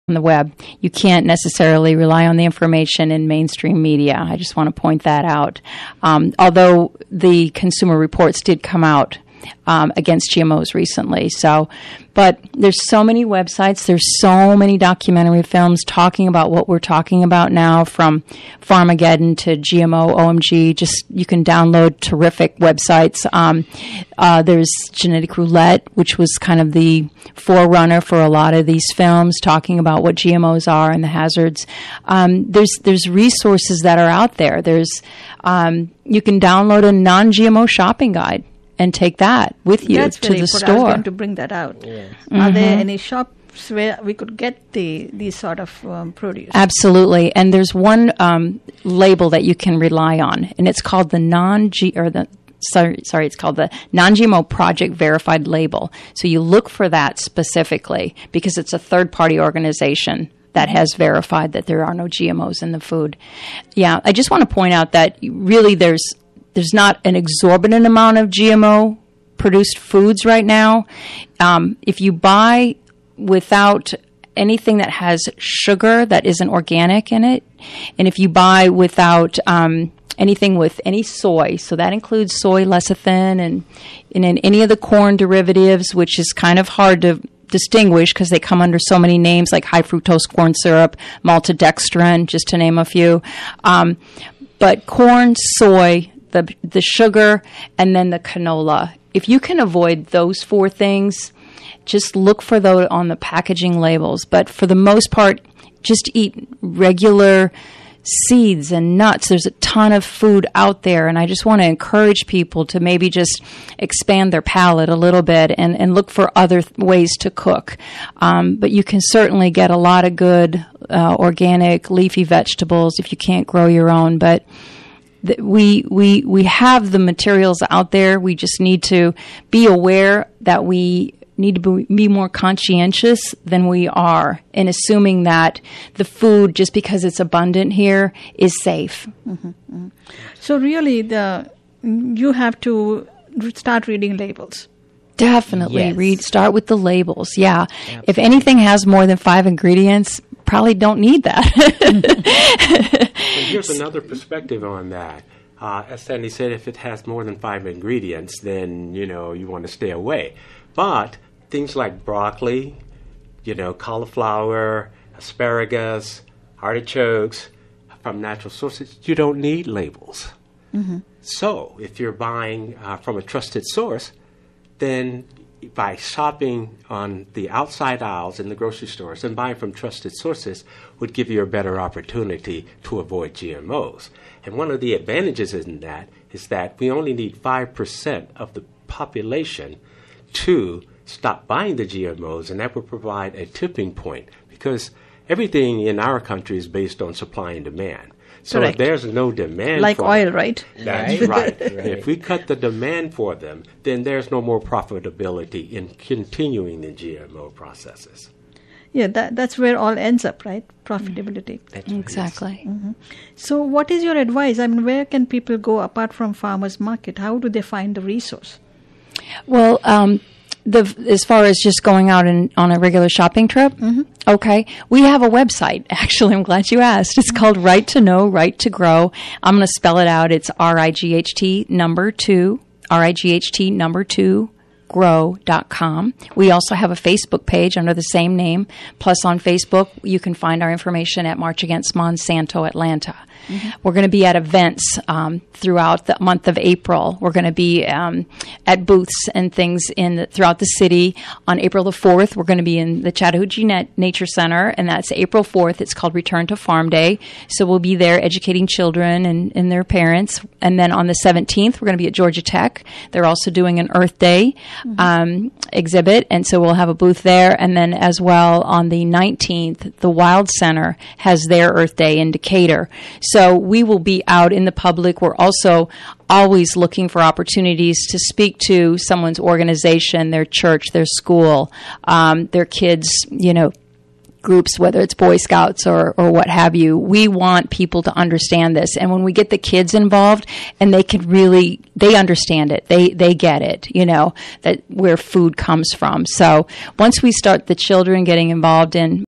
on the web. You can't necessarily rely on the information in mainstream media. I just want to point that out. Although the Consumer Reports did come out against GMOs recently. But there's so many websites, there's so many documentary films talking about what we're talking about now, from Farmageddon to GMO, OMG. Just, you can download terrific websites. There's Genetic Roulette, which was kind of the forerunner for a lot of these films, talking about what GMOs are and the hazards. There's resources that are out there. You can download a non-GMO shopping guide and take that with you to the store. I was going to bring that out. Yeah. Are there any shops where we could get these sort of produce? Absolutely. And there's one label that you can rely on, and it's called the it's called the Non-GMO Project Verified label. So you look for that specifically because it's a third-party organization that has verified that there are no GMOs in the food. Yeah, I just want to point out that really there's not an exorbitant amount of GMO-produced foods right now. If you buy without anything that has sugar that isn't organic in it, and if you buy without anything with any soy, so that includes soy lecithin and in any of the corn derivatives, which is kind of hard to distinguish because they come under so many names like high fructose corn syrup, maltodextrin, just to name a few. But corn, soy, the sugar, and then the canola. If you can avoid those four things, just look for those on the packaging labels. But for the most part, just eat regular seeds and nuts. There's a ton of food out there, and I just want to encourage people to maybe just expand their palate a little bit and look for other ways to cook. But you can certainly get a lot of good organic leafy vegetables if you can't grow your own. But we have the materials out there. We just need to be aware that we need to be more conscientious than we are in assuming that the food, just because it's abundant here, is safe. Mm-hmm, mm-hmm. So really, you have to start reading labels. Definitely. Yes. Start with the labels. Yeah. Absolutely. If anything has more than 5 ingredients, probably don't need that. And here's another perspective on that. As Sandy said, if it has more than 5 ingredients, then, you want to stay away. But things like broccoli, cauliflower, asparagus, artichokes, from natural sources, you don't need labels. Mm-hmm. So if you're buying from a trusted source, then by shopping on the outside aisles in the grocery stores and buying from trusted sources would give you a better opportunity to avoid GMOs. And one of the advantages in that is that we only need 5% of the population to stop buying the GMOs, and that would provide a tipping point because everything in our country is based on supply and demand. So Correct. If there's no demand like for oil, them, right? That's right. If we cut the demand for them, then there's no more profitability in continuing the GMO processes. Yeah, that's where all ends up, right? Profitability. Mm-hmm. Exactly. Mm-hmm. So what is your advice? I mean, where can people go apart from farmers market? How do they find the resource? Well, as far as just going out on a regular shopping trip, mm-hmm. Okay, we have a website. Actually, I'm glad you asked. It's called Right to Know, Right to Grow. I'm going to spell it out. It's RIGHT number 2, grow.com. We also have a Facebook page under the same name. Plus, on Facebook, you can find our information at March Against Monsanto Atlanta. Mm-hmm. We're going to be at events throughout the month of April. We're going to be at booths and things throughout the city. On April the 4th, we're going to be in the Chattahoochee Nature Center, and that's April 4th. It's called Return to Farm Day. So we'll be there educating children and their parents. And then on the 17th, we're going to be at Georgia Tech. They're also doing an Earth Day exhibit, and so we'll have a booth there. And then as well on the 19th, the Wild Center has their Earth Day in Decatur. So we will be out in the public. We're also always looking for opportunities to speak to someone's organization, their church, their school, their kids, groups, whether it's Boy Scouts or what have you. We want people to understand this. And when we get the kids involved and they understand it, they get it, that where food comes from. So once we start the children getting involved in